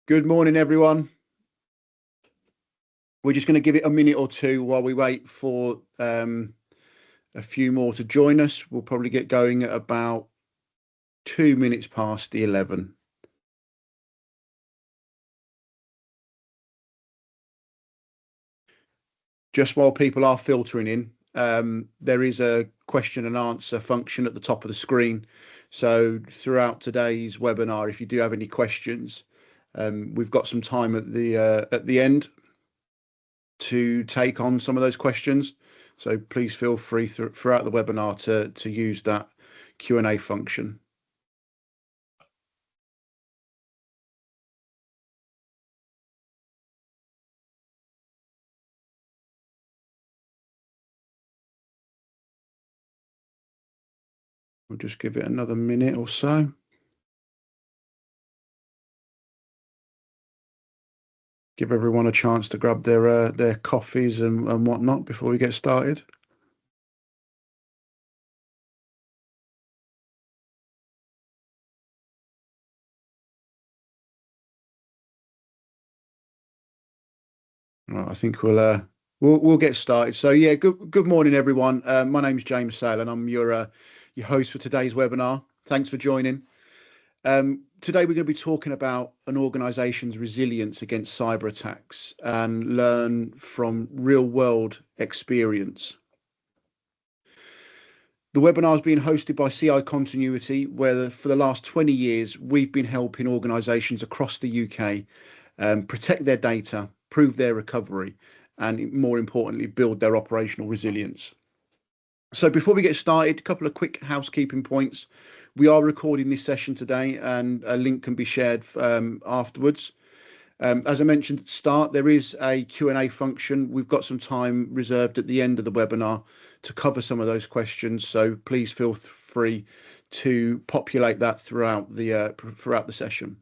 Good morning, everyone. We're just going to give it a minute or two while we wait for a few more to join us. We'll probably get going at about 2 minutes past the 11. Just while people are filtering in, there is a question and answer function at the top of the screen. So throughout today's webinar, if you do have any questions, we've got some time at the end to take on some of those questions. So please feel free throughout the webinar to use that Q&A function. We'll just give it another minute or so. Give everyone a chance to grab their coffees and whatnot before we get started. Right, I think we'll get started. So yeah, good morning, everyone. My name's James Sale, and I'm your host for today's webinar. Thanks for joining. Today we're going to be talking about an organisation's resilience against cyber attacks and learn from real world experience. The webinar is being hosted by CiContinuity, where for the last 20 years we've been helping organisations across the UK protect their data, prove their recovery, and more importantly, build their operational resilience. So before we get started, a couple of quick housekeeping points. We are recording this session today, and a link can be shared afterwards. As I mentioned at the start, there is a Q&A function. We've got some time reserved at the end of the webinar to cover some of those questions, so please feel free to populate that throughout the session.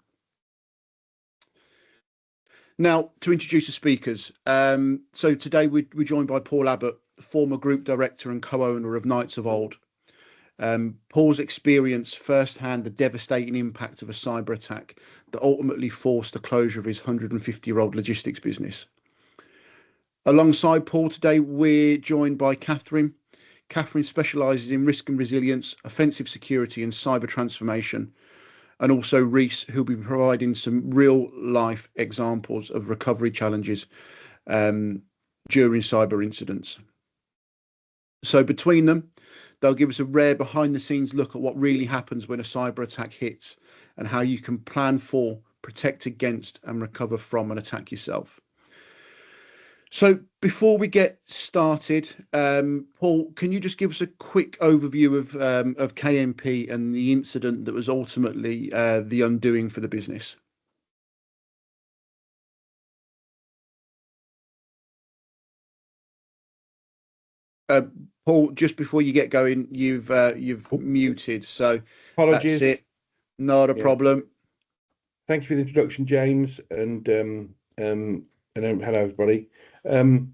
Now, to introduce the speakers. So today we're joined by Paul Abbott, former group director and co-owner of Knights of Old. Paul's experienced firsthand the devastating impact of a cyber attack that ultimately forced the closure of his 150-year-old logistics business. Alongside Paul today, we're joined by Katherine. Katherine specialises in risk and resilience, offensive security and cyber transformation. And also Reese, who'll be providing some real-life examples of recovery challenges during cyber incidents. So between them, they'll give us a rare behind-the-scenes look at what really happens when a cyber attack hits and how you can plan for, protect against and recover from an attack yourself. So before we get started, Paul, can you just give us a quick overview of KNP and the incident that was ultimately the undoing for the business? Paul, just before you get going, you've muted, so apologies. That's it. Not a problem. Thank you for the introduction, James, and hello everybody. I'm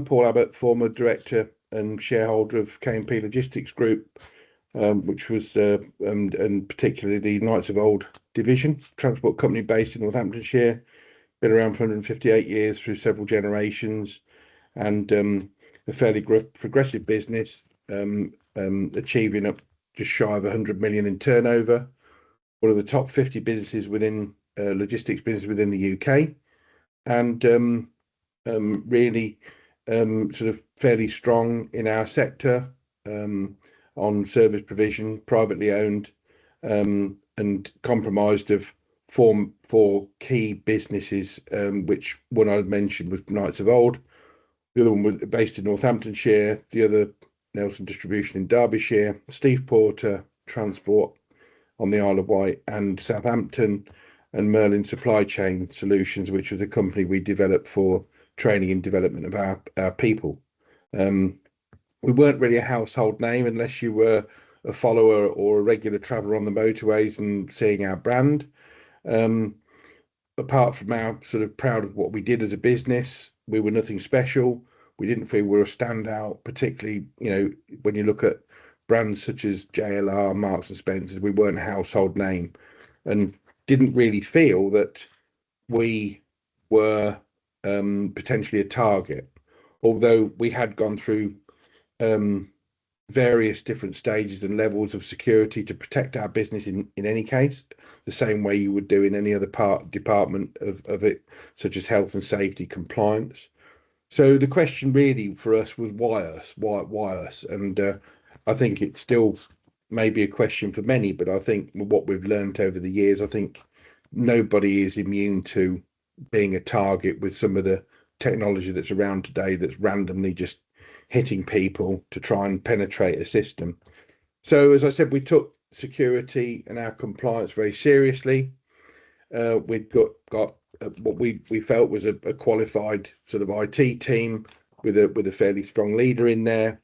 Paul Abbott, former director and shareholder of KNP Logistics Group, which was and particularly the Knights of Old division, transport company based in Northamptonshire, been around for 158 years through several generations, and a fairly progressive business, achieving up just shy of 100 million in turnover. One of the top 50 businesses within logistics business within the UK, and really sort of fairly strong in our sector on service provision, privately owned, and comprised of four key businesses, which one I mentioned was Knights of Old. The other one was based in Northamptonshire, the other Nelson Distribution in Derbyshire, Steve Porter Transport on the Isle of Wight and Southampton, and Merlin Supply Chain Solutions, which was a company we developed for training and development of our people. We weren't really a household name unless you were a follower or a regular traveller on the motorways and seeing our brand. Apart from our sort of proud of what we did as a business, we were nothing special. We didn't feel we were a standout, particularly, when you look at brands such as JLR, Marks and Spencer's, we weren't a household name, and didn't really feel that we were potentially a target, although we had gone through various different stages and levels of security to protect our business in any case, the same way you would do in any other department of it, such as health and safety compliance. So the question really for us was why us? Why us? And I think it's still maybe a question for many, but I think what we've learned over the years, I think nobody is immune to being a target with some of the technology that's around today that's randomly just hitting people to try and penetrate a system. So as I said, we took security and our compliance very seriously. We'd got what we felt was a qualified sort of IT team with a fairly strong leader in there.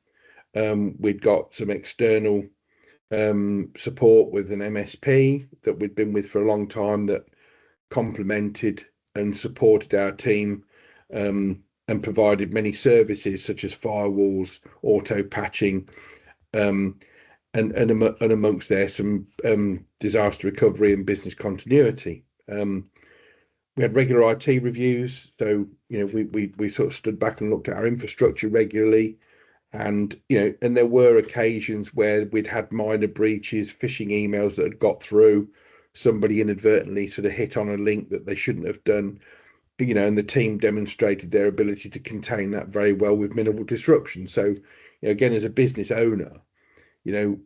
We'd got some external support with an MSP that we'd been with for a long time that complemented and supported our team, and provided many services such as firewalls, auto patching, and amongst there some disaster recovery and business continuity. We had regular IT reviews, so we sort of stood back and looked at our infrastructure regularly, and and there were occasions where we'd had minor breaches, phishing emails that had got through, somebody inadvertently sort of hit on a link that they shouldn't have done, and the team demonstrated their ability to contain that very well with minimal disruption. So, again, as a business owner,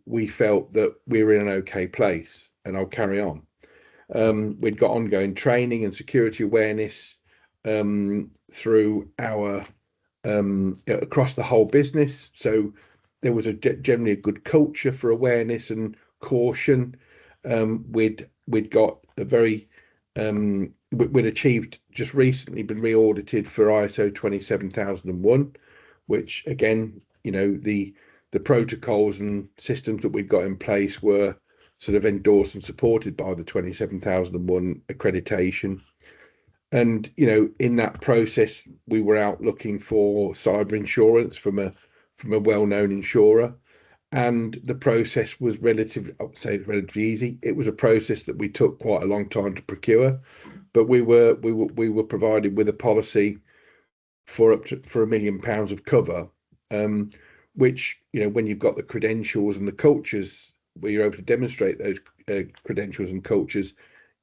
we felt that we were in an okay place, and I'll carry on. We'd got ongoing training and security awareness through our across the whole business. So there was generally a good culture for awareness and caution. We'd got a very we'd achieved just recently been re-audited for ISO 27001, which again, the protocols and systems that we've got in place were sort of endorsed and supported by the 27001 accreditation. And in that process, we were out looking for cyber insurance from a well-known insurer, and the process was relatively easy. It was a process that we took quite a long time to procure, but we were provided with a policy for up to £1 million of cover, which when you've got the credentials and the cultures where you're able to demonstrate those credentials and cultures,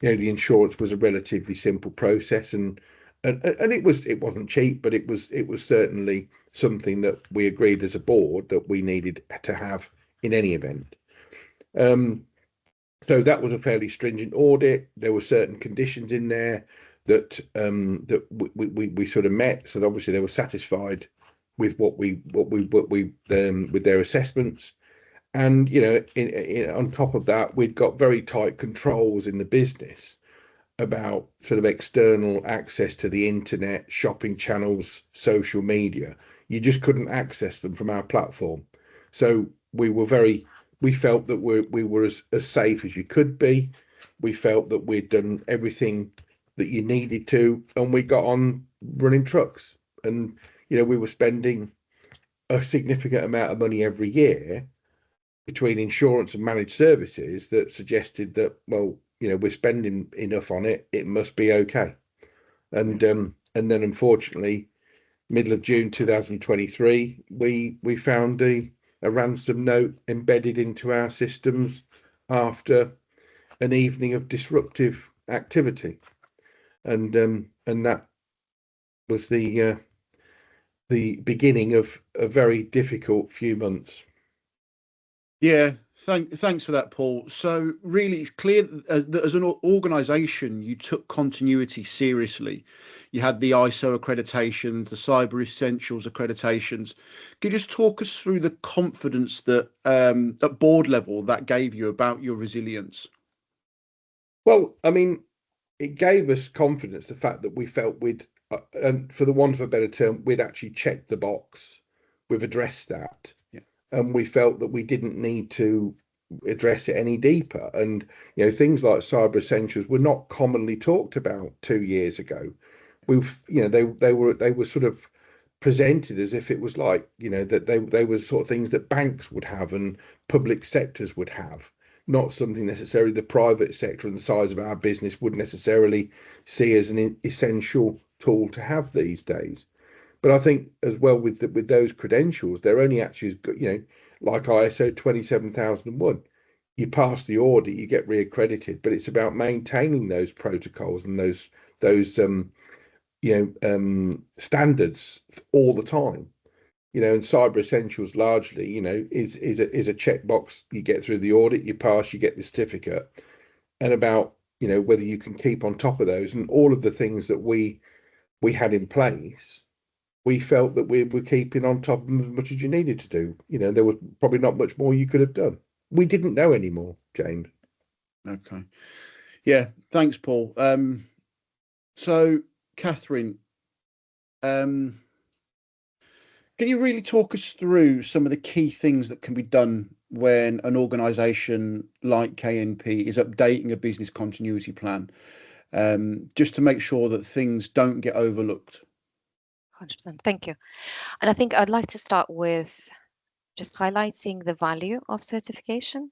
the insurance was a relatively simple process, and it wasn't cheap, but it was certainly something that we agreed as a board that we needed to have in any event. So that was a fairly stringent audit. There were certain conditions in there that we sort of met. So obviously they were satisfied with what we with their assessments. And on top of that, we'd got very tight controls in the business about sort of external access to the internet, shopping channels, social media. You just couldn't access them from our platform. So we felt that we were as safe as you could be. We felt that we'd done everything that you needed to, and we got on running trucks. And we were spending a significant amount of money every year between insurance and managed services that suggested that, well, we're spending enough on it, it must be okay. And then unfortunately, middle of June 2023, we found a ransom note embedded into our systems after an evening of disruptive activity, and that was the beginning of a very difficult few months. Yeah, thanks for that, Paul. So really, it's clear that as an organisation, you took continuity seriously. You had the ISO accreditations, the Cyber Essentials accreditations. Could you just talk us through the confidence that at board level that gave you about your resilience? Well, I mean, it gave us confidence, the fact that we felt we'd, and for the want of a better term, we'd actually checked the box. We've addressed that. Yeah. And we felt that we didn't need to address it any deeper. And things like Cyber Essentials were not commonly talked about 2 years ago. They were sort of presented as if it was like that they were sort of things that banks would have and public sectors would have. not something necessarily the private sector and the size of our business would necessarily see as an essential tool to have these days. But I think as well with those credentials, they're only actually, like ISO 27001. You pass the audit, you get reaccredited, but it's about maintaining those protocols and those standards all the time. And Cyber Essentials largely, is a checkbox. You get through the audit, you pass, you get the certificate, and about whether you can keep on top of those and all of the things that we had in place. We felt that we were keeping on top of them as much as you needed to do. There was probably not much more you could have done. We didn't know anymore, James. Okay. Yeah. Thanks, Paul. So, Katherine, can you really talk us through some of the key things that can be done when an organisation like KNP is updating a business continuity plan, just to make sure that things don't get overlooked? 100%. Thank you. And I think I'd like to start with just highlighting the value of certification,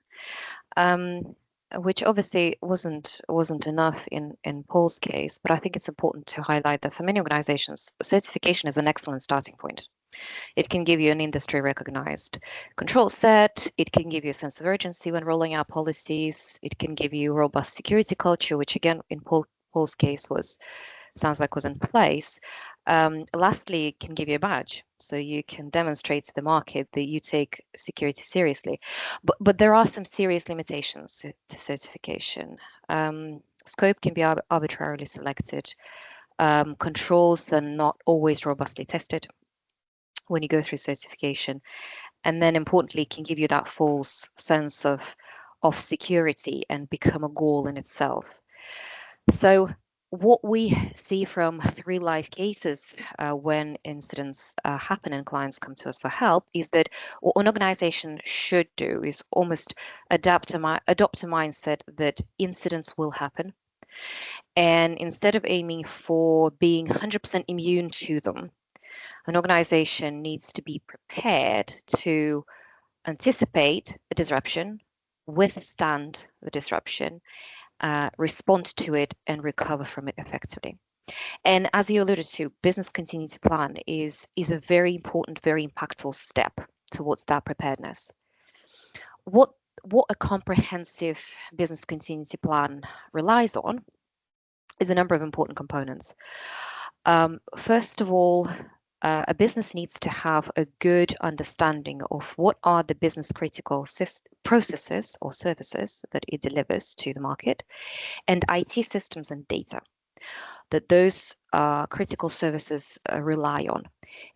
which obviously wasn't enough in Paul's case, but I think it's important to highlight that for many organizations, certification is an excellent starting point. It can give you an industry recognized control set. It can give you a sense of urgency when rolling out policies. It can give you robust security culture, which again, in Paul's case sounds like was in place. Lastly, it can give you a badge, so you can demonstrate to the market that you take security seriously. But there are some serious limitations to certification. Scope can be arbitrarily selected. Controls are not always robustly tested when you go through certification, and then importantly, it can give you that false sense of security and become a goal in itself. So what we see from real life cases when incidents happen and clients come to us for help is that what an organization should do is almost adopt a mindset that incidents will happen. And instead of aiming for being 100% immune to them, an organization needs to be prepared to anticipate a disruption, withstand the disruption, respond to it, and recover from it effectively. And as you alluded to, business continuity plan is a very important, very impactful step towards that preparedness. What a comprehensive business continuity plan relies on is a number of important components. First of all, a business needs to have a good understanding of what are the business critical processes or services that it delivers to the market, and IT systems and data that those critical services rely on.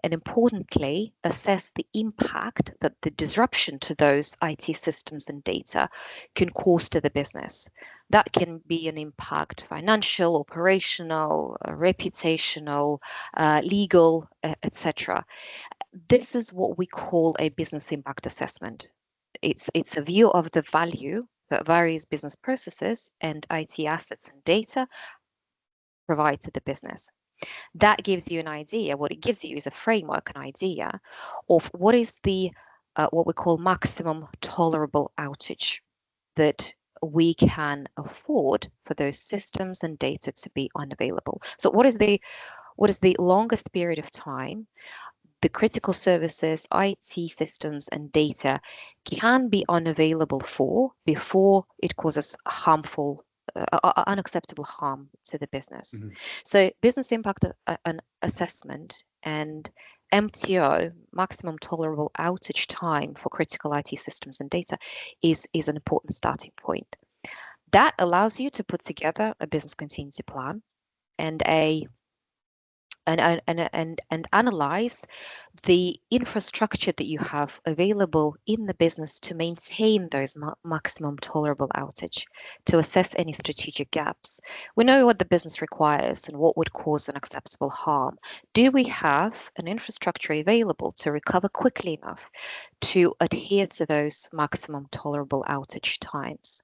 And importantly, assess the impact that the disruption to those IT systems and data can cause to the business. That can be an impact, financial, operational, reputational, legal, etc. This is what we call a business impact assessment. It's a view of the value that various business processes and IT assets and data provide to the business. That gives you an idea. What it gives you is a framework, an idea of what is the what we call maximum tolerable outage that we can afford for those systems and data to be unavailable. So what is the longest period of time the critical services, IT systems and data can be unavailable for before it causes harmful unacceptable harm to the business. Mm-hmm. So business impact assessment and MTO, maximum tolerable outage time for critical IT systems and data, is an important starting point. That allows you to put together a business continuity plan and and analyze the infrastructure that you have available in the business to maintain those maximum tolerable outage, to assess any strategic gaps. We know what the business requires and what would cause an acceptable harm. Do we have an infrastructure available to recover quickly enough to adhere to those maximum tolerable outage times?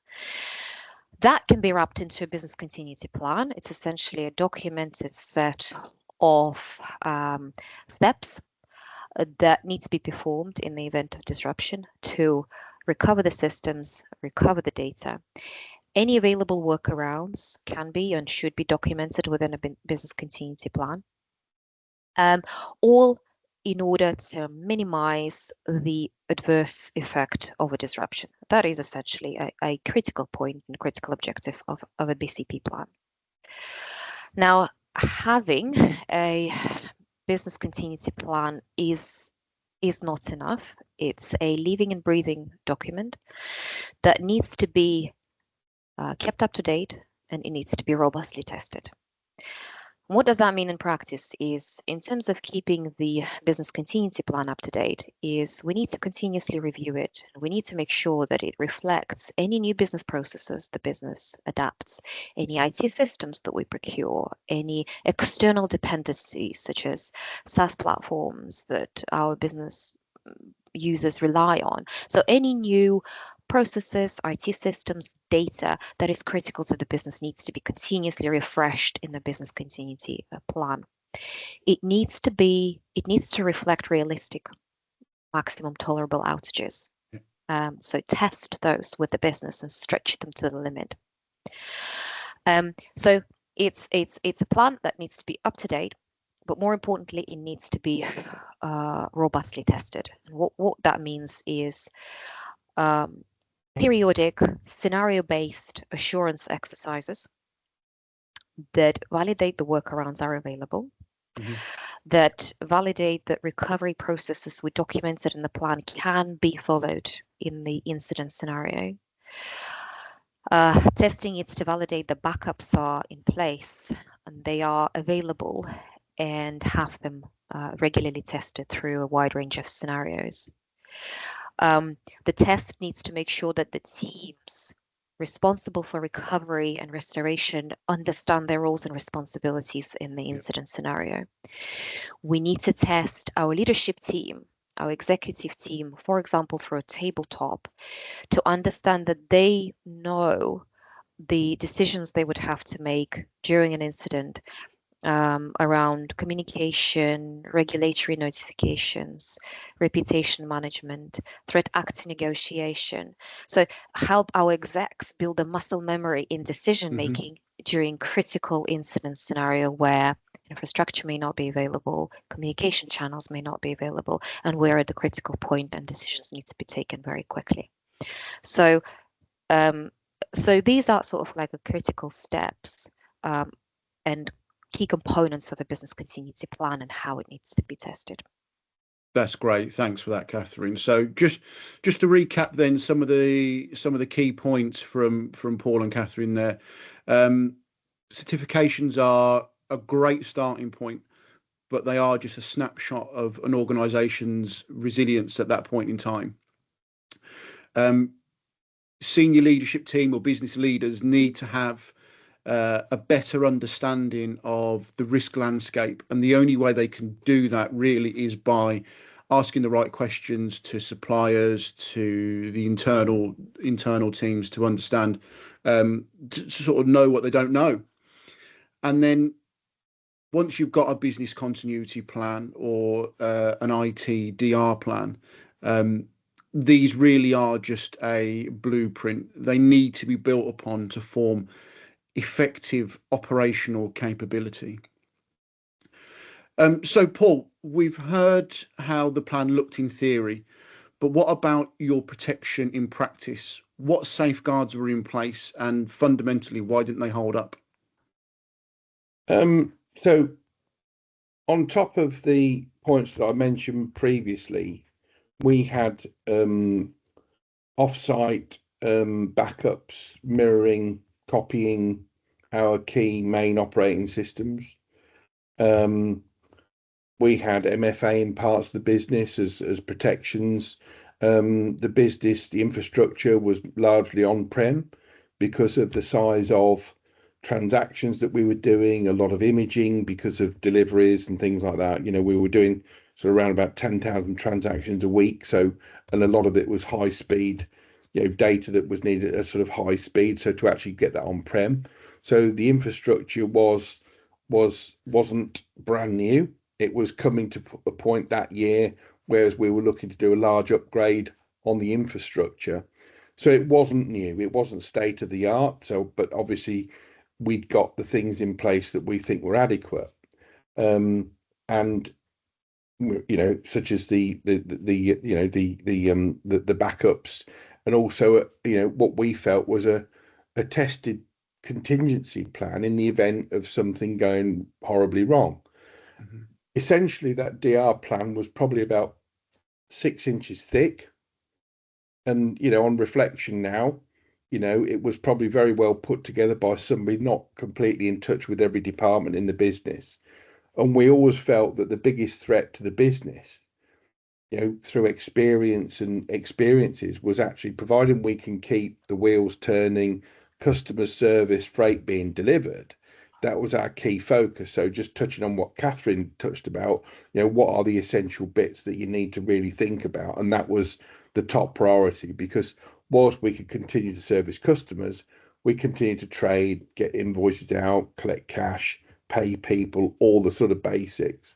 That can be wrapped into a business continuity plan. It's essentially a documented set of steps that need to be performed in the event of disruption to recover the systems, recover the data. Any available workarounds can be and should be documented within a business continuity plan, all in order to minimize the adverse effect of a disruption. That is essentially a critical point and critical objective of a BCP plan. Now, having a business continuity plan is not enough. It's a living and breathing document that needs to be kept up to date, and it needs to be robustly tested. What does that mean in practice is, in terms of keeping the business continuity plan up to date, is we need to continuously review it. We need to make sure that it reflects any new business processes the business adapts, any IT systems that we procure, any external dependencies such as SaaS platforms that our business users rely on. So any new processes, IT systems, data that is critical to the business needs to be continuously refreshed in the business continuity plan. It needs to reflect realistic maximum tolerable outages. So test those with the business and stretch them to the limit. So it's a plan that needs to be up to date, but more importantly, it needs to be robustly tested. And what that means is periodic scenario-based assurance exercises that validate the workarounds are available, that validate that recovery processes we documented in the plan can be followed in the incident scenario. Testing needs to validate the backups are in place and they are available, and have them regularly tested through a wide range of scenarios. The test needs to make sure that the teams responsible for recovery and restoration understand their roles and responsibilities in the incident scenario. We need to test our leadership team, our executive team, for example, through a tabletop, to understand that they know the decisions they would have to make during an incident around communication, regulatory notifications, reputation management, threat act negotiation. So help our execs build a muscle memory in decision making during critical incident scenario where infrastructure may not be available, communication channels may not be available, and we're at the critical point and decisions need to be taken very quickly. So so these are sort of like a critical steps and key components of a business continuity plan and how it needs to be tested. That's great. Thanks for that, Katherine. So just to recap then some of the key points from Paul and Katherine there. Certifications are a great starting point, but they are just a snapshot of an organization's resilience at that point in time. Senior leadership team or business leaders need to have a better understanding of the risk landscape, and the only way they can do that really is by asking the right questions to suppliers, to the internal teams, to understand, to sort of know what they don't know. And then once you've got a business continuity plan or an IT DR plan, these really are just a blueprint. They need to be built upon to form effective operational capability. So Paul, we've heard how the plan looked in theory, but what about your protection in practice? What safeguards were in place, and fundamentally, why didn't they hold up? So on top of the points that I mentioned previously, we had offsite backups, mirroring, copying our key main operating systems. We had MFA in parts of the business as protections. The infrastructure was largely on-prem because of the size of transactions that we were doing, a lot of imaging because of deliveries and things like that. You know, we were doing sort of around about 10,000 transactions a week. So, and a lot of it was high speed, you know, data that was needed at sort of high speed. So to actually get that on-prem. So the infrastructure wasn't brand new. It was coming to a point that year, whereas we were looking to do a large upgrade on the infrastructure. So it wasn't new, it wasn't state of the art. So, but obviously we'd got the things in place that we think were adequate. And such as the backups, and also what we felt was a tested contingency plan in the event of something going horribly wrong. Mm-hmm. Essentially, that DR plan was probably about 6 inches thick, and on reflection now, it was probably very well put together by somebody not completely in touch with every department in the business. And we always felt that the biggest threat to the business, through experience and experiences, was actually providing we can keep the wheels turning, customer service, freight being delivered. That was our key focus. So just touching on what Katherine touched about, what are the essential bits that you need to really think about? And that was the top priority, because whilst we could continue to service customers, we continued to trade, get invoices out, collect cash, pay people, all the sort of basics.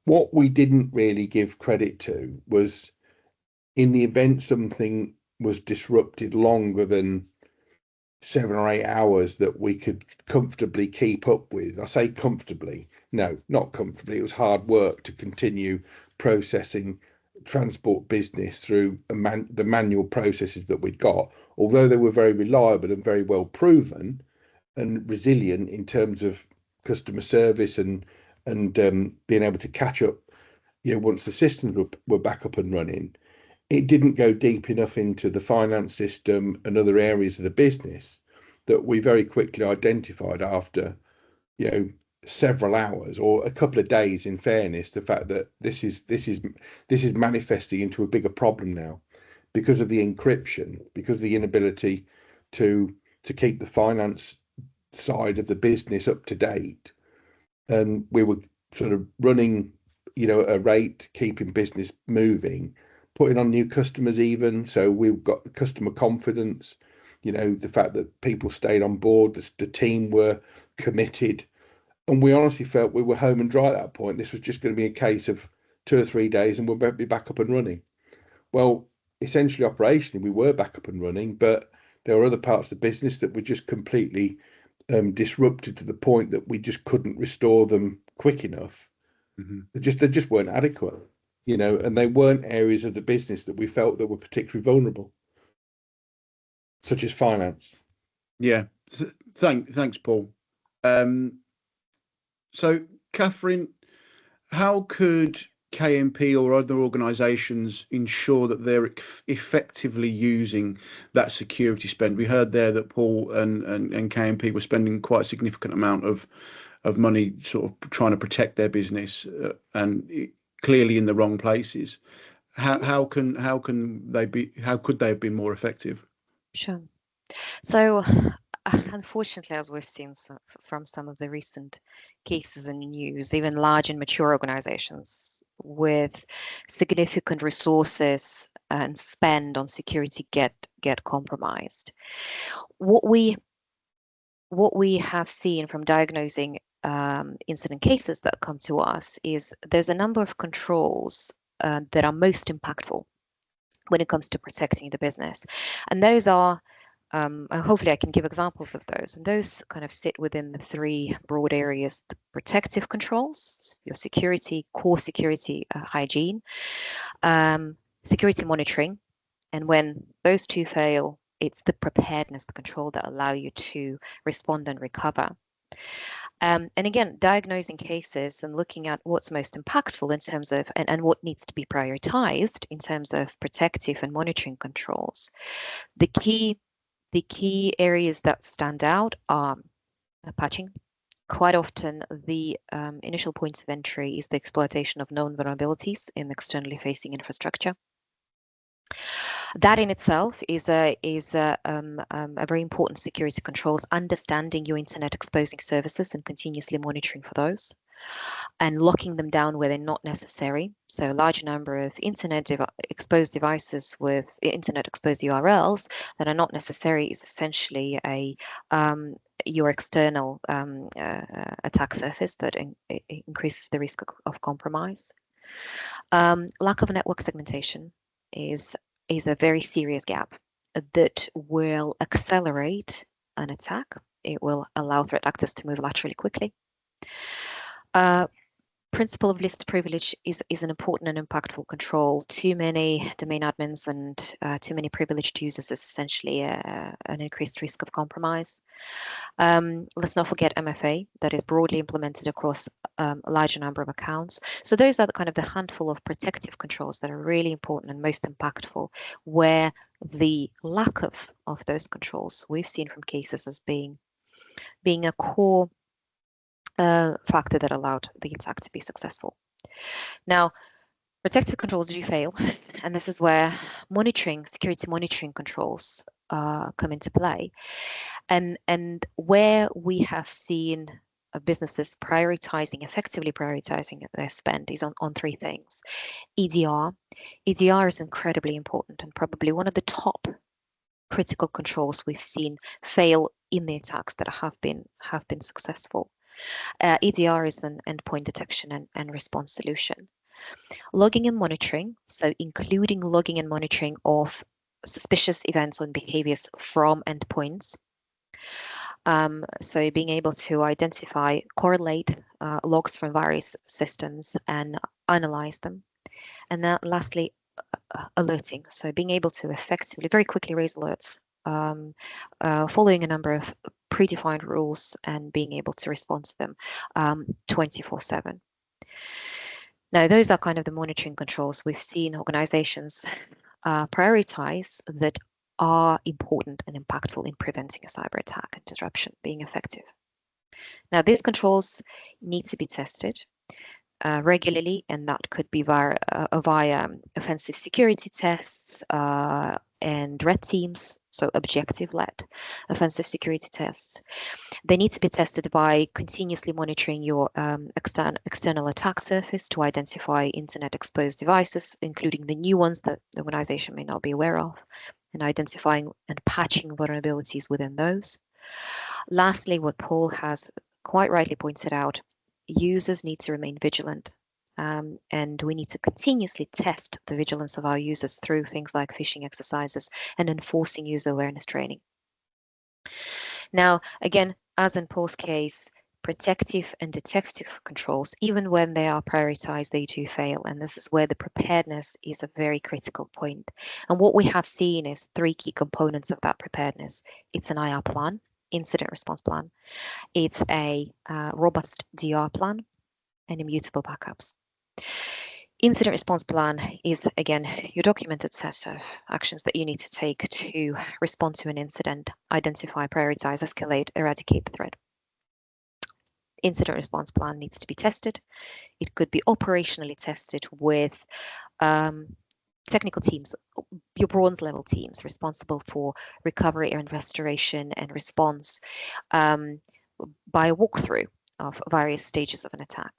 What we didn't really give credit to was, in the event something was disrupted longer than 7 or 8 hours, that we could comfortably keep up with. I say comfortably, no, not comfortably. It was hard work to continue processing transport business through the manual processes that we'd got, although they were very reliable and very well proven and resilient in terms of customer service and being able to catch up, once the systems were back up and running. It didn't go deep enough into the finance system and other areas of the business that we very quickly identified after, several hours or a couple of days, in fairness, the fact that this is manifesting into a bigger problem now, because of the encryption, because of the inability to keep the finance side of the business up to date. And we were sort of running, a rate, keeping business moving, putting on new customers even. So we've got the customer confidence, the fact that people stayed on board, the team were committed. And we honestly felt we were home and dry at that point. This was just going to be a case of 2 or 3 days and we'll be back up and running. Well, essentially, operationally, we were back up and running, but there were other parts of the business that were just completely disrupted to the point that we just couldn't restore them quick enough. Mm-hmm. They just weren't adequate, and they weren't areas of the business that we felt that were particularly vulnerable, such as finance. Yeah, thanks, Paul. So, Katherine, how could KNP or other organisations ensure that they're effectively using that security spend? We heard there that Paul and KNP were spending quite a significant amount of money sort of trying to protect their business, and clearly in the wrong places. How could they have been more effective? Sure. So, unfortunately, as we've seen from some of the recent cases in news, even large and mature organizations with significant resources and spend on security get compromised. What we have seen from diagnosing incident cases that come to us is there's a number of controls that are most impactful when it comes to protecting the business, and those are hopefully I can give examples of those. And those kind of sit within the 3 broad areas: the protective controls, your security, core security, hygiene, security monitoring. And when those 2 fail, it's the preparedness, the control that allow you to respond and recover. And again, diagnosing cases and looking at what's most impactful in terms of, and what needs to be prioritized in terms of protective and monitoring controls. The key areas that stand out are patching. Quite often, the initial points of entry is the exploitation of known vulnerabilities in externally facing infrastructure. That in itself is a very important security controls, understanding your internet exposing services and continuously monitoring for those, and locking them down where they're not necessary. So a large number of internet exposed devices with internet exposed URLs that are not necessary is essentially your external attack surface that increases the risk of compromise. Lack of network segmentation is is a very serious gap that will accelerate an attack. It will allow threat actors to move laterally quickly. Principle of least privilege is an important and impactful control. Too many domain admins and too many privileged users is essentially an increased risk of compromise. Let's not forget MFA that is broadly implemented across a larger number of accounts. So those are the kind of the handful of protective controls that are really important and most impactful, where the lack of those controls we've seen from cases as being a core factor that allowed the attack to be successful. Now, protective controls do fail, and this is where security monitoring controls come into play. And where we have seen businesses effectively prioritizing their spend is on three things. EDR. EDR is incredibly important and probably one of the top critical controls we've seen fail in the attacks that have been successful. EDR is an endpoint detection and response solution. Logging and monitoring, so including logging and monitoring of suspicious events and behaviors from endpoints. So being able to identify, correlate logs from various systems and analyze them. And then lastly, alerting. So being able to effectively, very quickly raise alerts, following a number of predefined rules and being able to respond to them 24/7. Now, those are kind of the monitoring controls we've seen organizations prioritize that are important and impactful in preventing a cyber attack and disruption being effective. Now, these controls need to be tested regularly, and that could be via offensive security tests and red teams, so objective-led offensive security tests. They need to be tested by continuously monitoring your external attack surface to identify internet-exposed devices, including the new ones that the organization may not be aware of, and identifying and patching vulnerabilities within those. Lastly, what Paul has quite rightly pointed out, users need to remain vigilant. And we need to continuously test the vigilance of our users through things like phishing exercises and enforcing user awareness training. Now, again, as in Paul's case, protective and detective controls, even when they are prioritized, they do fail. And this is where the preparedness is a very critical point. And what we have seen is three key components of that preparedness. It's an IR plan, incident response plan. It's a robust DR plan and immutable backups. Incident response plan is, again, your documented set of actions that you need to take to respond to an incident, identify, prioritize, escalate, eradicate the threat. Incident response plan needs to be tested. It could be operationally tested with technical teams, your bronze level teams responsible for recovery and restoration and response by a walkthrough of various stages of an attack,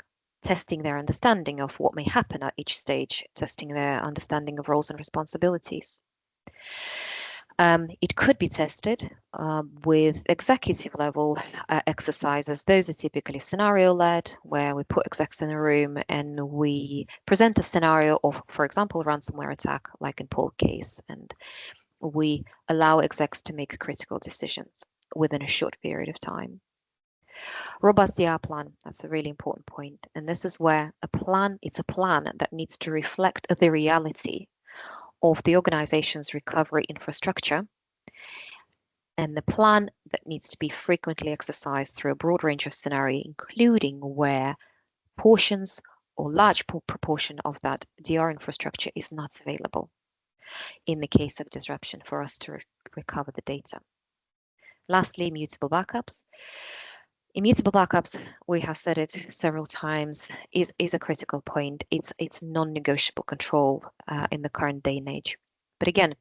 testing their understanding of what may happen at each stage, testing their understanding of roles and responsibilities. It could be tested with executive level exercises. Those are typically scenario-led, where we put execs in a room and we present a scenario of, for example, a ransomware attack, like in Paul's case, and we allow execs to make critical decisions within a short period of time. Robust DR plan, that's a really important point. And this is where it's a plan that needs to reflect the reality of the organization's recovery infrastructure, and the plan that needs to be frequently exercised through a broad range of scenarios, including where portions or large proportion of that DR infrastructure is not available in the case of disruption for us to recover the data. Lastly, immutable backups. Immutable backups, we have said it several times, is a critical point. It's non-negotiable control in the current day and age. But again,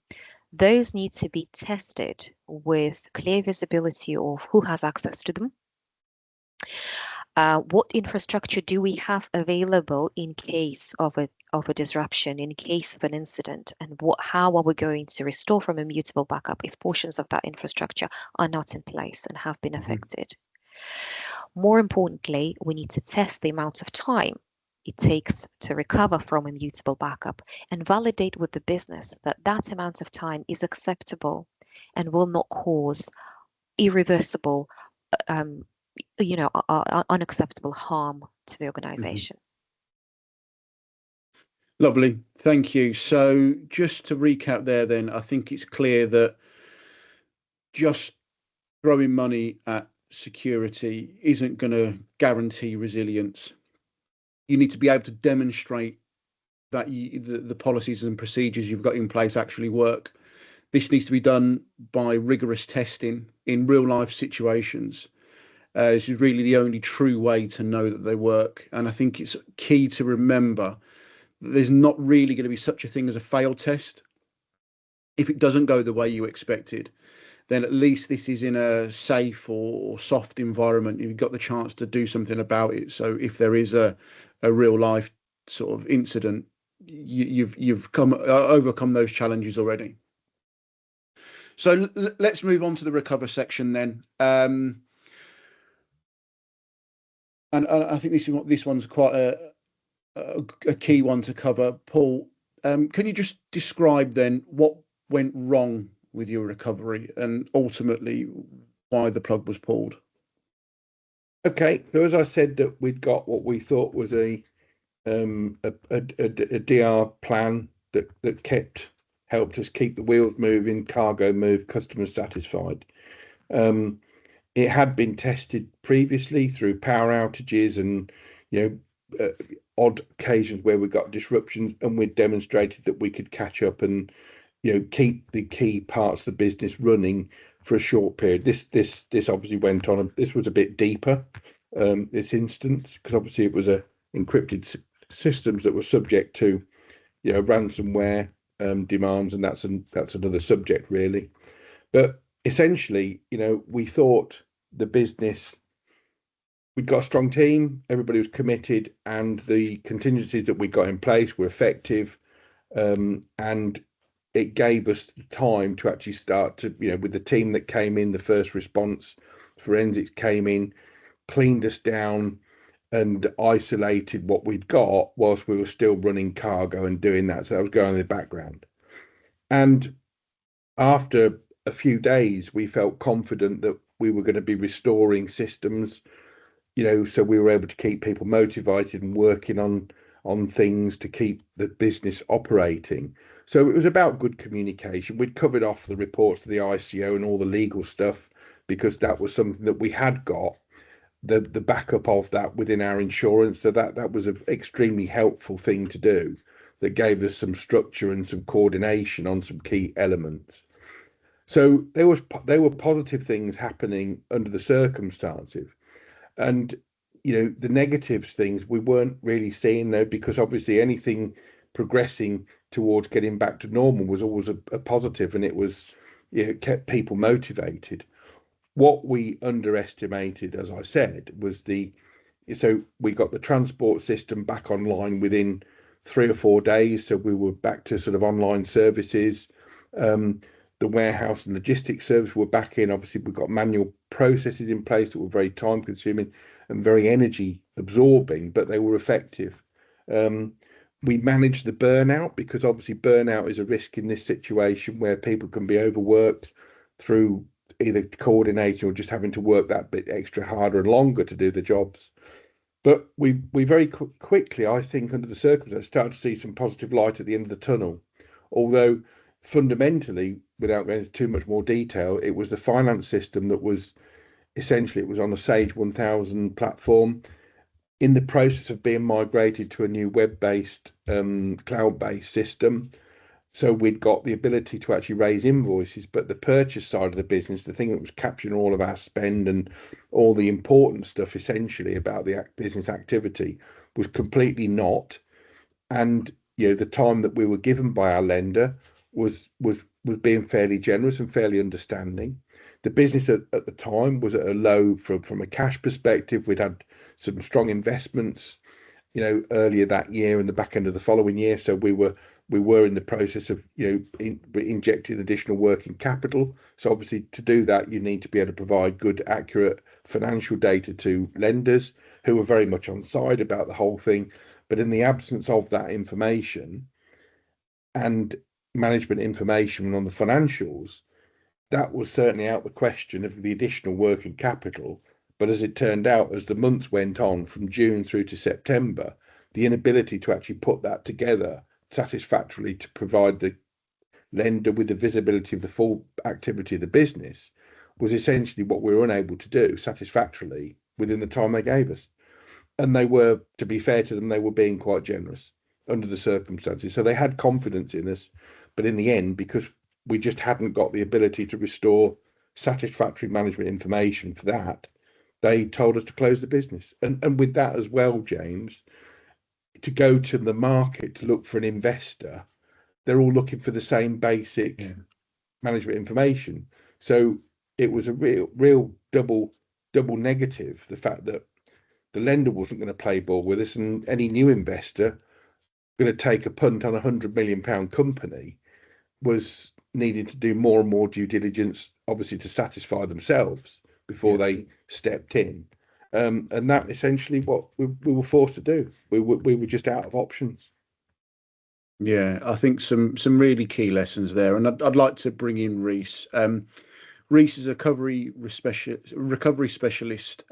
those need to be tested with clear visibility of who has access to them. What infrastructure do we have available in case of a disruption, in case of an incident, and how are we going to restore from immutable backup if portions of that infrastructure are not in place and have been affected? More importantly, we need to test the amount of time it takes to recover from a mutable backup, and validate with the business that that amount of time is acceptable and will not cause irreversible, unacceptable harm to the organization. Lovely, thank you. So just to recap there then, I think it's clear that just throwing money at security isn't going to guarantee resilience. You need to be able to demonstrate that the policies and procedures you've got in place actually work. This needs to be done by rigorous testing in real life situations. This is really the only true way to know that they work. And I think it's key to remember that there's not really going to be such a thing as a failed test. If it doesn't go the way you expected, then at least this is in a safe or soft environment. You've got the chance to do something about it. So if there is a real life sort of incident, you've overcome those challenges already. So let's move on to the recover section then. And I think this one's quite a key one to cover. Paul, can you just describe then what went wrong with your recovery and ultimately why the plug was pulled? Okay, so as I said, that we'd got what we thought was a DR plan that helped us keep the wheels moving, cargo moved, customers satisfied. It had been tested previously through power outages and odd occasions where we got disruptions, and we demonstrated that we could catch up and keep the key parts of the business running for a short period. This obviously went on. This was a bit deeper, this instance, because obviously it was a encrypted systems that were subject to ransomware demands, and that's another subject really. But essentially, we thought the business, we'd got a strong team, everybody was committed, and the contingencies that we got in place were effective, and it gave us the time to actually start to, with the team that came in, the first response forensics came in, cleaned us down and isolated what we'd got whilst we were still running cargo and doing that. So that was going on in the background. And after a few days, we felt confident that we were going to be restoring systems, so we were able to keep people motivated and working on things to keep the business operating. So it was about good communication. We'd covered off the reports to the ICO and all the legal stuff because that was something that we had got the backup of that within our insurance. So that was an extremely helpful thing to do that gave us some structure and some coordination on some key elements. So there were positive things happening under the circumstances, and the negative things we weren't really seeing though, because obviously anything progressing towards getting back to normal was always a positive, and it was kept people motivated. What we underestimated, as I said, was so we got the transport system back online within 3 or 4 days, so we were back to sort of online services. The warehouse and logistics service were back in. Obviously, we've got manual processes in place that were very time consuming and very energy absorbing, but they were effective. We managed the burnout, because obviously burnout is a risk in this situation where people can be overworked through either coordinating or just having to work that bit extra harder and longer to do the jobs. But we very quickly, I think, under the circumstances, started to see some positive light at the end of the tunnel. Although fundamentally, without going into too much more detail, it was the finance system that was essentially, it was on a Sage 1000 platform in the process of being migrated to a new web-based, cloud-based system. So we'd got the ability to actually raise invoices, but the purchase side of the business, the thing that was capturing all of our spend and all the important stuff essentially about the business activity, was completely not. And the time that we were given by our lender was being fairly generous and fairly understanding. The business at the time was at a low from a cash perspective. We'd had some strong investments, earlier that year and the back end of the following year. So we were in the process of injecting additional working capital. So obviously to do that, you need to be able to provide good, accurate financial data to lenders who were very much on side about the whole thing. But in the absence of that information and management information on the financials, that was certainly out the question of the additional working capital. But as it turned out, as the months went on from June through to September, the inability to actually put that together satisfactorily to provide the lender with the visibility of the full activity of the business was essentially what we were unable to do satisfactorily within the time they gave us. And they were, to be fair to them, they were being quite generous under the circumstances. So they had confidence in us. But in the end, because we just hadn't got the ability to restore satisfactory management information for that, they told us to close the business. And with that as well, James, to go to the market to look for an investor, they're all looking for the same basic management information. So it was a real double negative, the fact that the lender wasn't going to play ball with us, and any new investor going to take a punt on £100 million company was needing to do more and more due diligence, obviously to satisfy themselves before they stepped in. And that essentially what we were forced to do. We were just out of options. Yeah, I think some really key lessons there, and I'd like to bring in Reese. Reese is a recovery specialist.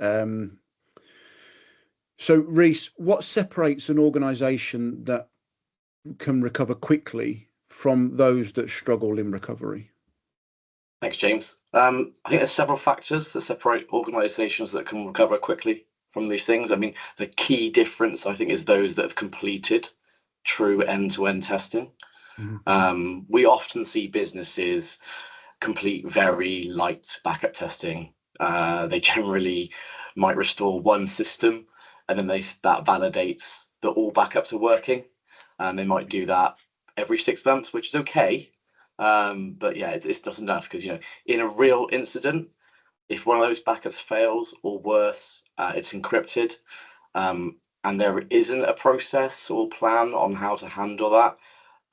So Reese, what separates an organisation that can recover quickly from those that struggle in recovery? Thanks, James. I think there's several factors that separate organisations that can recover quickly from these things. I mean, the key difference, I think, is those that have completed true end-to-end testing. We often see businesses complete very light backup testing. They generally might restore one system, and then that validates that all backups are working. And they might do that every 6 months, which is okay. But yeah, it's not enough, because, you know, in a real incident, if one of those backups fails, or worse, it's encrypted, and there isn't a process or plan on how to handle that,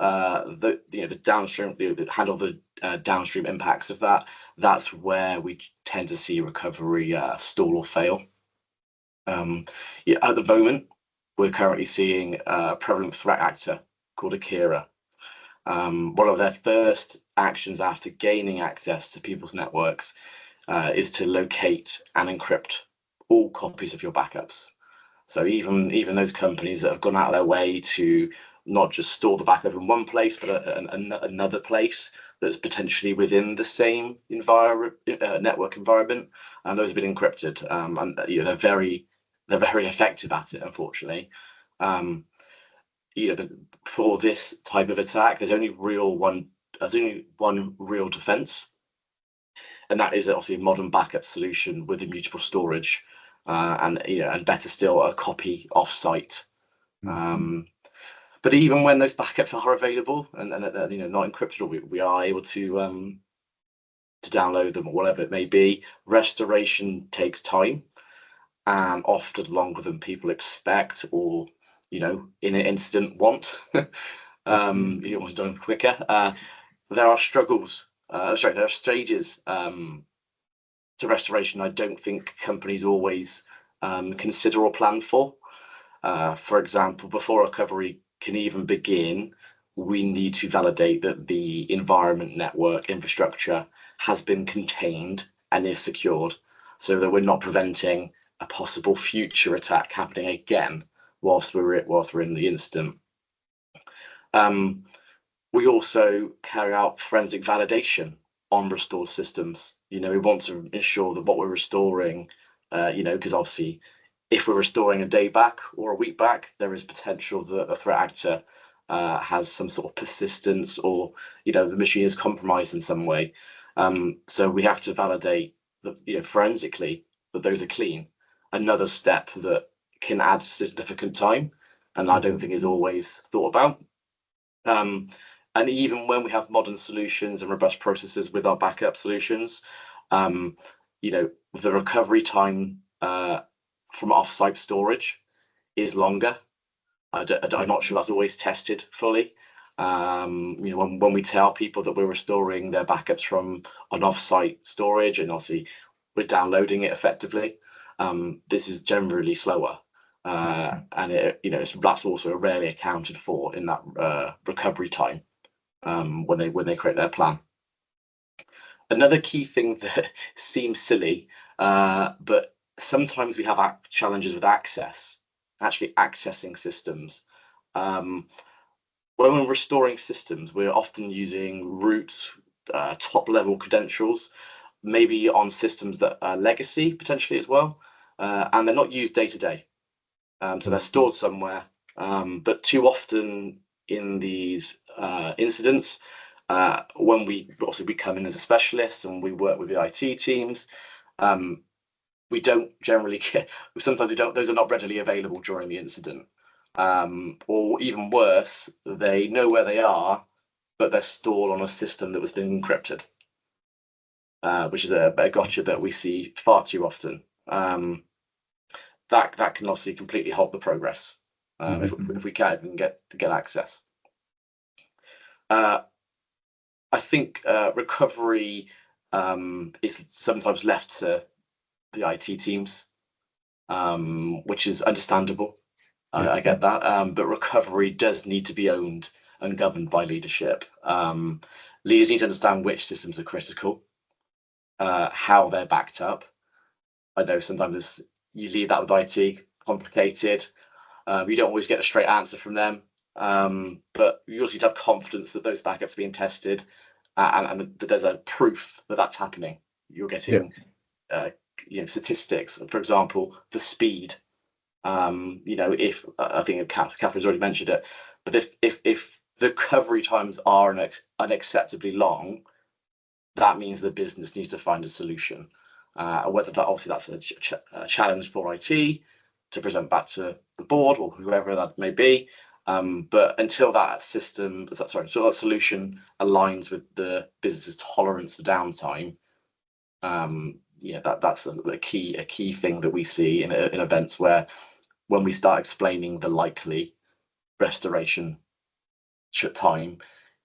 the downstream, handle the downstream impacts of that. That's where we tend to see recovery stall or fail. At the moment, we're currently seeing a prevalent threat actor called Akira. One of their first actions after gaining access to people's networks is to locate and encrypt all copies of your backups. So even those companies that have gone out of their way to not just store the backup in one place, but another place that's potentially within the same network environment, and those have been encrypted. And they're very effective at it, unfortunately. For this type of attack, there's only one real defense, and that is obviously a modern backup solution with immutable storage, and better still, a copy off-site. But even when those backups are available and not encrypted, or we are able to download them, or whatever it may be, restoration takes time, and often longer than people expect, or in an incident want. You want to do them quicker. There are struggles. There are stages to restoration I don't think companies always consider or plan for. For example, before recovery can even begin, we need to validate that the environment, network, infrastructure has been contained and is secured, so that we're not preventing a possible future attack happening again whilst we're in the incident. We also carry out forensic validation on restored systems. We want to ensure that what we're restoring, because obviously if we're restoring a day back or a week back, there is potential that a threat actor has some sort of persistence, or the machine is compromised in some way. So we have to validate that, forensically, that those are clean. Another step that can add significant time, and I don't think is always thought about. And even when we have modern solutions and robust processes with our backup solutions, the recovery time from off-site storage is longer. I'm not sure that's always tested fully. When we tell people that we're restoring their backups from an off-site storage, and obviously we're downloading it effectively, this is generally slower. and that's also rarely accounted for in that recovery time when they create their plan. Another key thing that seems silly, but sometimes we have challenges with actually accessing systems. When we're restoring systems, we're often using root, top-level credentials, maybe on systems that are legacy potentially as well, and they're not used day to day. So they're stored somewhere, but too often in these incidents, when we come in as a specialist and we work with the IT teams, we don't generally get, sometimes those are not readily available during the incident. Or even worse, they know where they are, but they're stored on a system that was been encrypted, which is a gotcha that we see far too often. That can obviously completely halt the progress if we can't even get access. I think recovery is sometimes left to the IT teams, which is understandable. I get that, but recovery does need to be owned and governed by leadership. Leaders need to understand which systems are critical, how they're backed up. I know sometimes you leave that with IT, complicated. You don't always get a straight answer from them, but you also need to have confidence that those backups are being tested, and that there's a proof that that's happening. You're getting statistics, for example, the speed. If I think Catherine's already mentioned it, but if the recovery times are unacceptably long, that means the business needs to find a solution. Whether that's a challenge for IT to present back to the board or whoever that may be, but until that solution aligns with the business's tolerance for downtime, that's a key thing that we see in events where, when we start explaining the likely restoration time,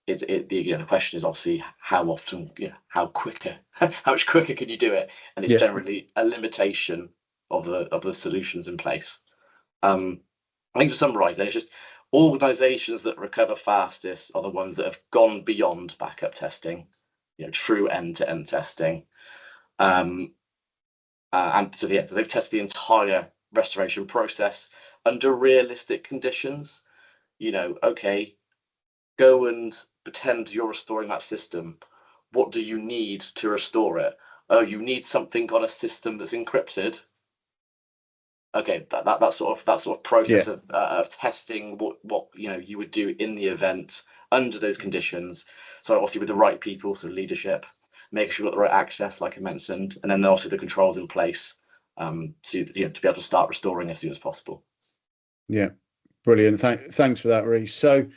the question is obviously how often, how much quicker can you do it, and it's generally a limitation of the solutions in place. I think to summarise, it's just organisations that recover fastest are the ones that have gone beyond backup testing, true end-to-end testing, and so they've tested the entire restoration process under realistic conditions. Okay, go and pretend you're restoring that system. What do you need to restore it? Oh, you need something on a system that's encrypted. Okay, that sort of process of testing what you would do in the event under those conditions. So obviously with the right people, so leadership, making sure you've got the right access, like I mentioned, and then also the controls in place to be able to start restoring as soon as possible. Yeah, brilliant. Thanks for that, Rhys. So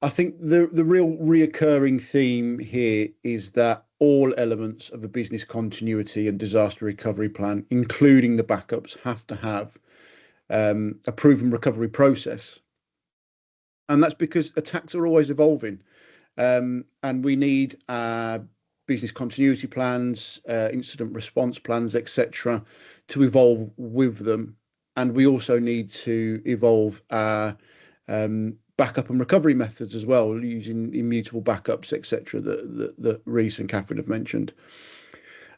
I think the real reoccurring theme here is that all elements of a business continuity and disaster recovery plan, including the backups, have to have a proven recovery process. And that's because attacks are always evolving, and we need business continuity plans, incident response plans, etc., to evolve with them. And we also need to evolve our backup and recovery methods as well, using immutable backups, etc., that Rhys and Katherine have mentioned.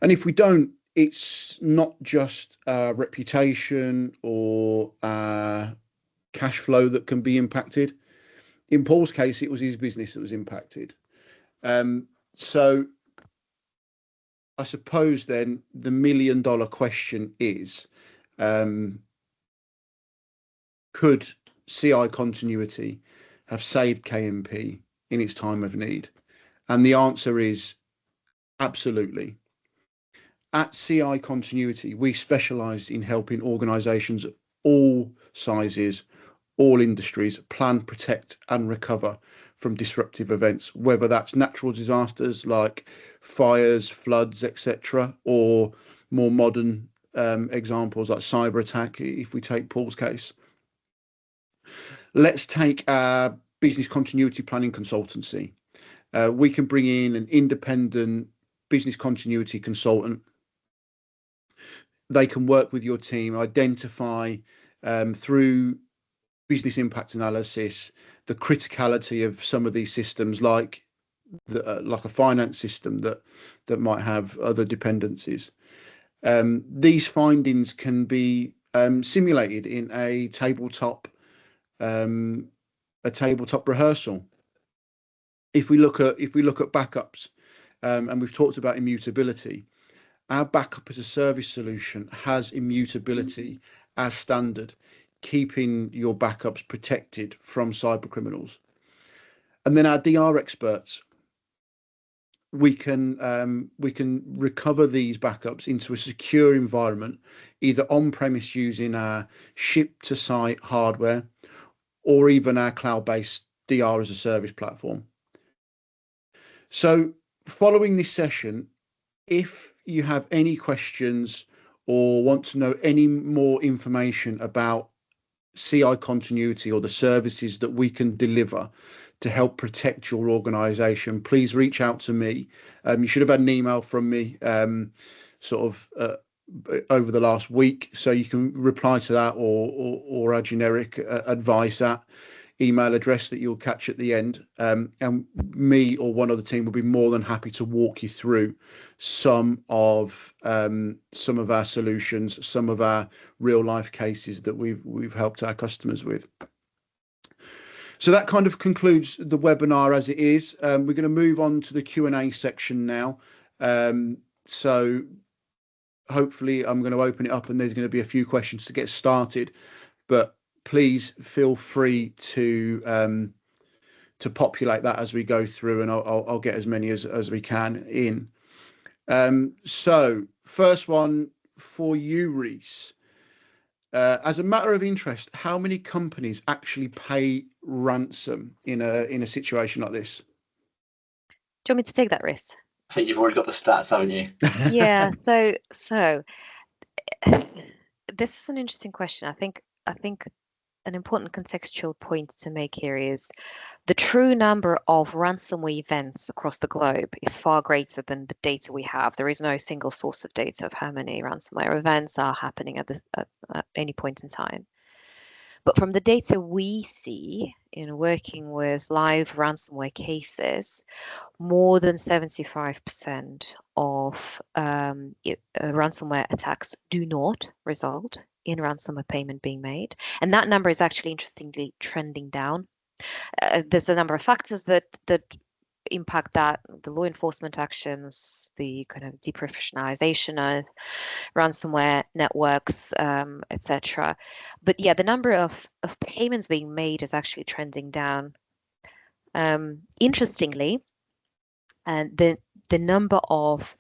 And if we don't, it's not just reputation or cash flow that can be impacted. In Paul's case, it was his business that was impacted. So I suppose then the $1 million question is, could CiContinuity have saved KNP in its time of need? And the answer is absolutely. At CiContinuity, we specialise in helping organisations of all sizes, all industries, plan, protect and recover from disruptive events, whether that's natural disasters like fires, floods, etc., or more modern examples like cyber attack, if we take Paul's case. Let's take our business continuity planning consultancy. We can bring in an independent business continuity consultant. They can work with your team, identify through business impact analysis, the criticality of some of these systems, like a finance system that might have other dependencies. These findings can be simulated in a tabletop rehearsal. If we look at backups, and we've talked about immutability, our backup as a service solution has immutability as standard, keeping your backups protected from cyber criminals. And then our DR experts, we can recover these backups into a secure environment, either on premise using our ship to site hardware, or even our cloud-based DR as a service platform. So following this session, if you have any questions or want to know any more information about CiContinuity or the services that we can deliver to help protect your organization, please reach out to me. You should have had an email from me over the last week, so you can reply to that or our generic advice at email address that you'll catch at the end, and me or one other team will be more than happy to walk you through some of our solutions, some of our real life cases that we've helped our customers with. So that kind of concludes the webinar as it is. We're going to move on to the Q&A section now. So hopefully I'm going to open it up and there's going to be a few questions to get started, but please feel free to populate that as we go through, and I'll get as many as we can in. So first one for you, Reese. As a matter of interest, how many companies actually pay ransom in a situation like this? Do you want me to take that, Reese? I think you've already got the stats, haven't you? Yeah. So this is an interesting question. I think an important contextual point to make here is the true number of ransomware events across the globe is far greater than the data we have. There is no single source of data of how many ransomware events are happening at any point in time. But from the data we see in working with live ransomware cases, more than 75% of ransomware attacks do not result in ransomware payment being made. And that number is actually interestingly trending down. There's a number of factors that impact that: the law enforcement actions, the kind of deprofessionalization of ransomware networks, etc. But yeah, the number of payments being made is actually trending down. Interestingly, the number of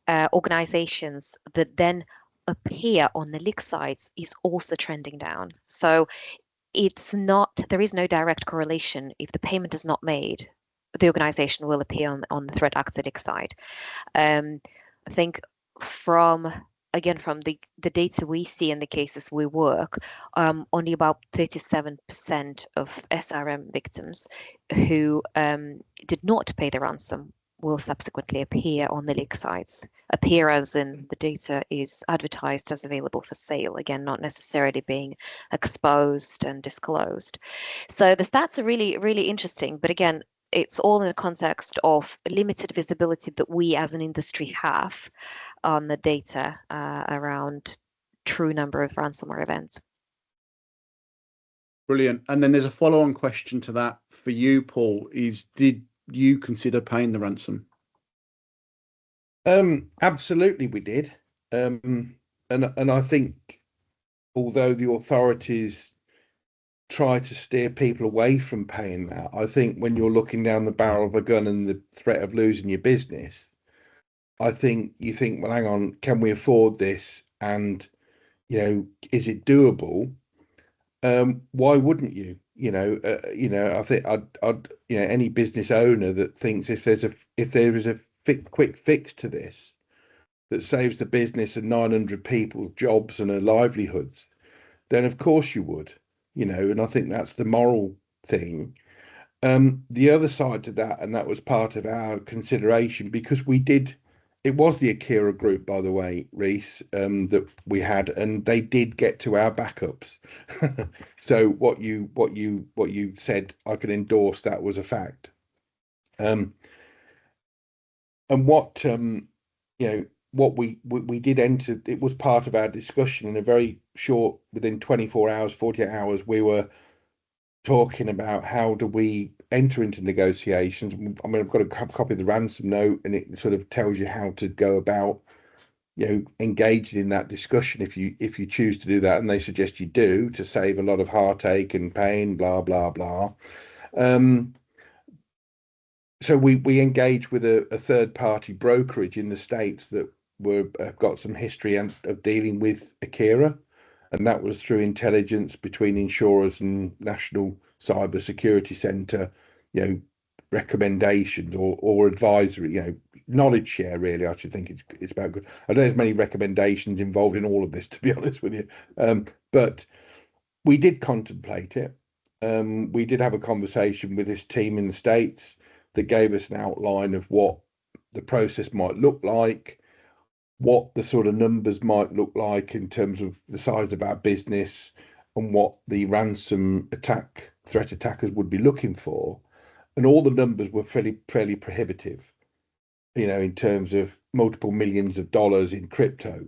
organizations that then appear on the leak sites is also trending down. So there is no direct correlation. If the payment is not made, the organization will appear on the threat actor leak side. I think from the data we see in the cases we work, only about 37% of SRM victims who did not pay the ransom will subsequently appear on the leak sites. Appear as in the data is advertised as available for sale, again, not necessarily being exposed and disclosed. So the stats are really, really interesting, but again, it's all in the context of limited visibility that we as an industry have on the data around true number of ransomware events. Brilliant. And then there's a follow-on question to that for you, Paul, is did you consider paying the ransom? Absolutely we did. And I think although the authorities try to steer people away from paying that, I think when you're looking down the barrel of a gun and the threat of losing your business, I think you think, well, hang on, can we afford this? And, is it doable? Why wouldn't you? I think I'd any business owner that thinks if there is a quick fix to this that saves the business and 900 people's jobs and their livelihoods, then of course you would, and I think that's the moral thing. The other side to that, and that was part of our consideration, because we did it was the Akira group, by the way, Reese, that we had, and they did get to our backups. So what you said, I can endorse. That was a fact. And what what we did enter, it was part of our discussion in a very short, within 24 hours, 48 hours, we were talking about how do we enter into negotiations. I mean, I've got a copy of the ransom note, and it sort of tells you how to go about, engaging in that discussion if you choose to do that, and they suggest you do, to save a lot of heartache and pain, blah blah blah. So we engaged with a third party brokerage in the States that have got some history of dealing with Akira, and that was through intelligence between insurers and National Cyber Security Centre, recommendations or advisory, knowledge share, really. I should think it's about good. I don't know there's many recommendations involved in all of this, to be honest with you. But we did contemplate it. We did have a conversation with this team in the States that gave us an outline of what the process might look like, what the sort of numbers might look like in terms of the size of our business, and what the ransom threat attackers would be looking for. And all the numbers were fairly prohibitive, in terms of multiple millions of dollars in crypto.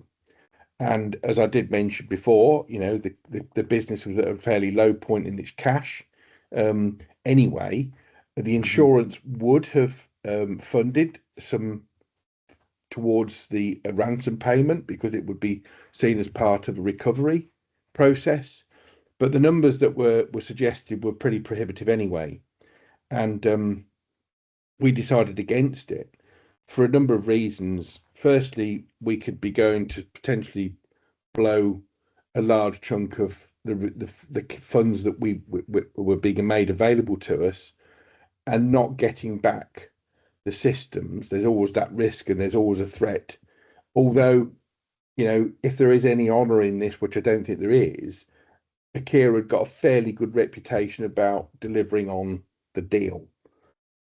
And as I did mention before, the business was at a fairly low point in its cash. Anyway, the insurance would have funded some towards the ransom payment, because it would be seen as part of a recovery process. But the numbers that were suggested were pretty prohibitive anyway. And we decided against it for a number of reasons. Firstly, we could be going to potentially blow a large chunk of the funds that were being made available to us, and not getting back the systems. There's always that risk, and there's always a threat. Although, if there is any honour in this, which I don't think there is, Akira had got a fairly good reputation about delivering on the deal.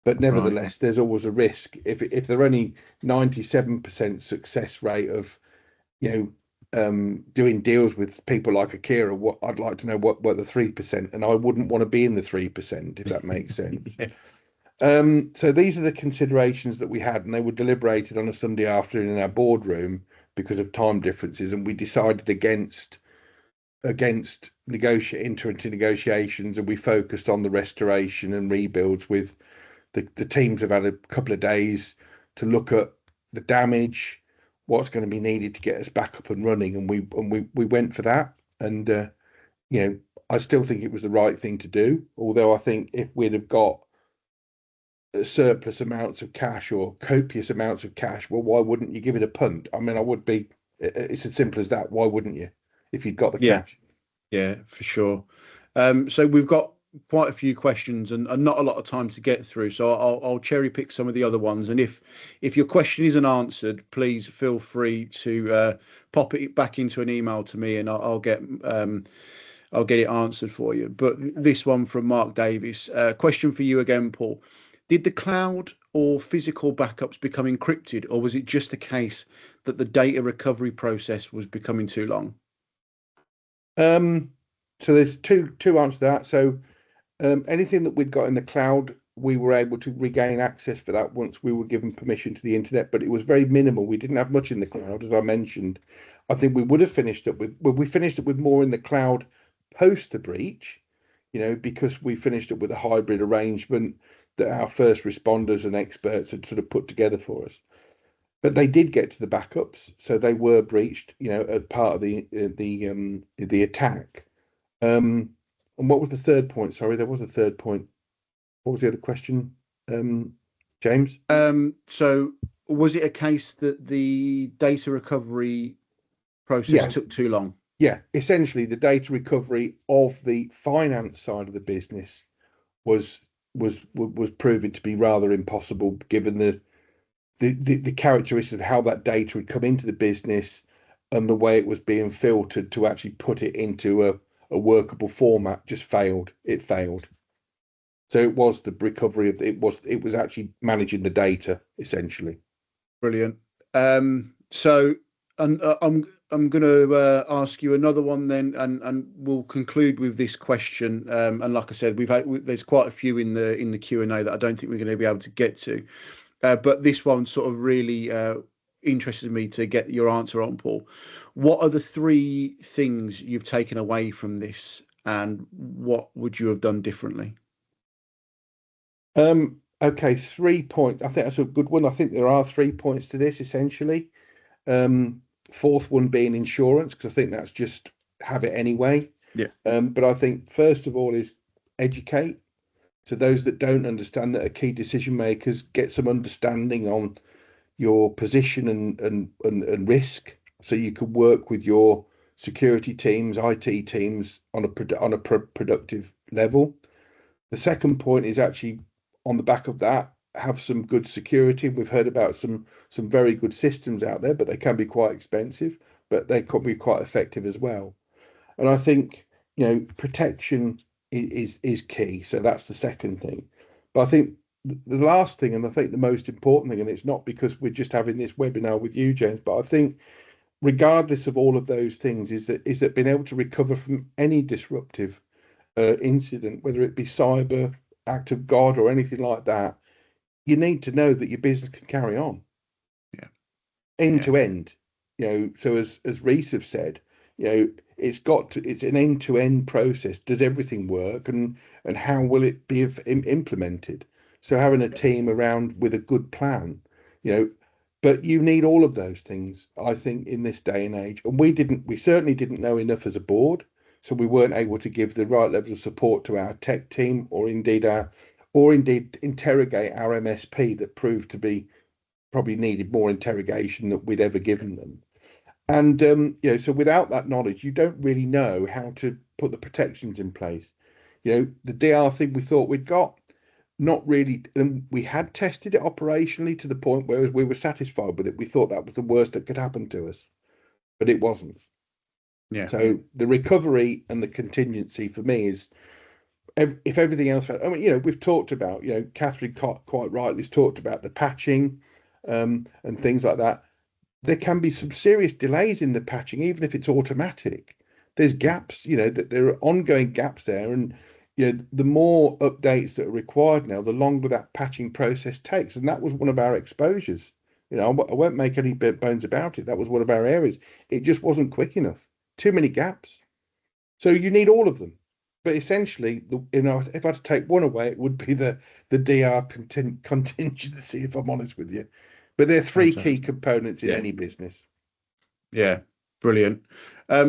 But nevertheless, there's always a risk. If they're only 97% success rate of, doing deals with people like Akira, what I'd like to know what the 3%, and I wouldn't want to be in the 3%, if that makes sense. So these are the considerations that we had, and they were deliberated on a Sunday afternoon in our boardroom because of time differences, and we decided against enter into negotiations, and we focused on the restoration and rebuilds. With the teams have had a couple of days to look at the damage, what's going to be needed to get us back up and running, and we went for that. And I still think it was the right thing to do, although I think if we'd have got surplus amounts of cash or copious amounts of cash, well, why wouldn't you give it a punt? I mean, it's as simple as that. Why wouldn't you, if you'd got the cash? Yeah, for sure. So we've got quite a few questions and not a lot of time to get through, so I'll cherry pick some of the other ones. And if your question isn't answered, please feel free to pop it back into an email to me, and I'll get it answered for you. But this one from Mark Davis, question for you again, Paul. Did the cloud or physical backups become encrypted, or was it just a case that the data recovery process was becoming too long? So there's two answers to that. So anything that we'd got in the cloud, we were able to regain access for that once we were given permission to the internet, but it was very minimal. We didn't have much in the cloud, as I mentioned. I think we would have finished it with more in the cloud post the breach, because we finished it with a hybrid arrangement that our first responders and experts had sort of put together for us. But they did get to the backups, so they were breached, as part of the attack. And what was the third point? Sorry, there was a third point. What was the other question, James? So was it a case that the data recovery process took too long? Yeah, essentially the data recovery of the finance side of the business was proven to be rather impossible, given the characteristics of how that data had come into the business and the way it was being filtered to actually put it into a workable format. It failed. So it was the recovery of it was actually managing the data, essentially. Brilliant. So I'm going to ask you another one then, and we'll conclude with this question. And like I said, there's quite a few in the Q&A that I don't think we're going to be able to get to. But this one sort of really interested me to get your answer on, Paul. What are the 3 things you've taken away from this, and what would you have done differently? Okay, 3 points. I think that's a good one. I think there are 3 points to this essentially. Fourth one being insurance, because I think that's just have it anyway. Yeah. But I think first of all is educate. So those that don't understand, that are key decision makers, get some understanding on your position and risk, so you can work with your security teams, IT teams on a productive level. The second point is actually on the back of that, have some good security. We've heard about some very good systems out there, but they can be quite expensive, but they can be quite effective as well. And I think, protection is key. So that's the second thing. But I think the last thing, and I think the most important thing, and it's not because we're just having this webinar with you, James, but I think regardless of all of those things, is that being able to recover from any disruptive incident, whether it be cyber, act of God, or anything like that, you need to know that your business can carry on. Yeah. End to end. So as Reese have said, it's an end-to-end process. Does everything work, and how will it be implemented? So having a team around with a good plan, but you need all of those things, I think, in this day and age. And we certainly didn't know enough as a board, so we weren't able to give the right level of support to our tech team, or indeed interrogate our MSP that proved to be probably needed more interrogation than we'd ever given them. And so without that knowledge, you don't really know how to put the protections in place. The DR thing we thought we'd got, not really. And we had tested it operationally to the point where we were satisfied with it. We thought that was the worst that could happen to us, but it wasn't. Yeah. So the recovery and the contingency for me is, if everything else, we've talked about, Katherine quite rightly has talked about the patching and things like that. There can be some serious delays in the patching, even if it's automatic. There's gaps, that there are ongoing gaps there. And, the more updates that are required now, the longer that patching process takes. And that was one of our exposures. I won't make any bones about it. That was one of our areas. It just wasn't quick enough. Too many gaps. So you need all of them. But essentially, if I had to take one away, it would be the DR contingency, if I'm honest with you. But there are 3 key components in any business. Yeah, brilliant.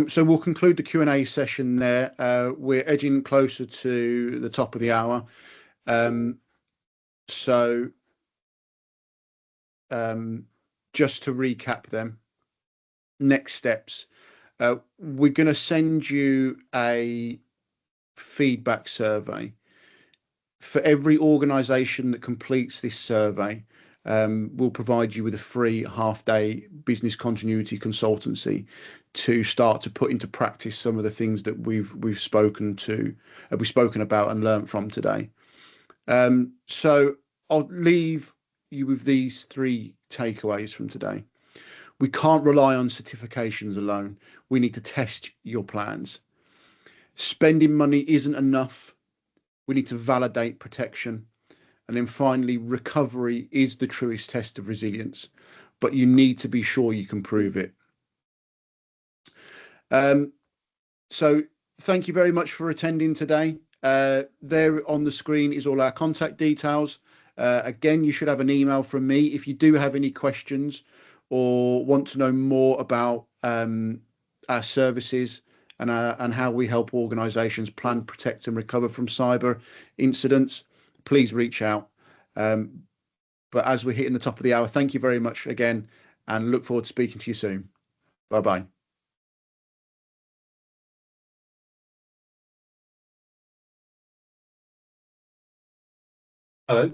So we'll conclude the Q&A session there. We're edging closer to the top of the hour. So just to recap them, next steps. We're going to send you a feedback survey. For every organisation that completes this survey, we'll provide you with a free half-day business continuity consultancy to start to put into practice some of the things that we've spoken about and learnt from today. So I'll leave you with these 3 takeaways from today. We can't rely on certifications alone. We need to test your plans. Spending money isn't enough. We need to validate protection. And then finally, recovery is the truest test of resilience, but you need to be sure you can prove it. So thank you very much for attending today. There on the screen is all our contact details. Again, you should have an email from me. If you do have any questions or want to know more about our services and how we help organisations plan, protect and recover from cyber incidents, please reach out. But as we're hitting the top of the hour, thank you very much again, and look forward to speaking to you soon. Bye-bye. Hello.